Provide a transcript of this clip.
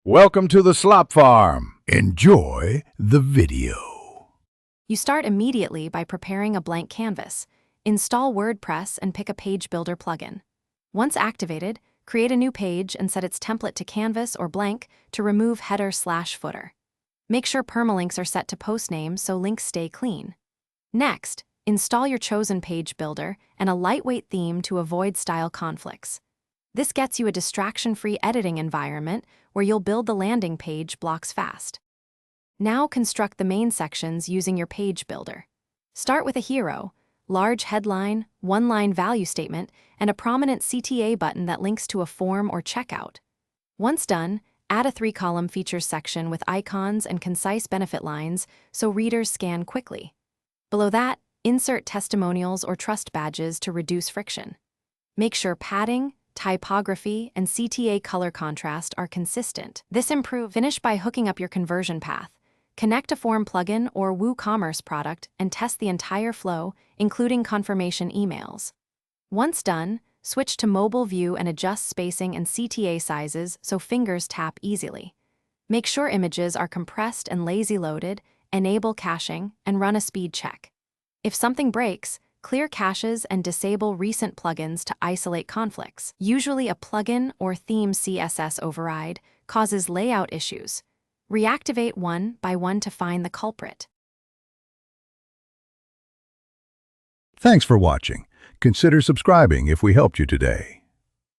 Welcome to the Slop Farm. Enjoy the video. You start immediately by preparing a blank canvas. Install Wordpress and pick a page builder plugin. Once activated, create a new page and set its template to canvas or blank to remove header/footer. Make sure permalinks are set to post names so links stay clean. Next, install your chosen page builder and a lightweight theme to avoid style conflicts. This gets you a distraction-free editing environment where you'll build the landing page blocks fast. Now construct the main sections using your page builder. Start with a hero, large headline, one-line value statement, and a prominent CTA button that links to a form or checkout. Once done, add a 3-column features section with icons and concise benefit lines so readers scan quickly. Below that, insert testimonials or trust badges to reduce friction. Make sure padding, typography, and CTA color contrast are consistent. This improves. Finish by hooking up your conversion path. Connect a form plugin or WooCommerce product and test the entire flow, including confirmation emails. Once done, switch to mobile view and adjust spacing and CTA sizes so fingers tap easily. Make sure images are compressed and lazy loaded, enable caching, and run a speed check. If something breaks, clear caches and disable recent plugins to isolate conflicts. Usually a plugin or theme CSS override causes layout issues. Reactivate one by one to find the culprit. Thanks for watching. Consider subscribing if we helped you today.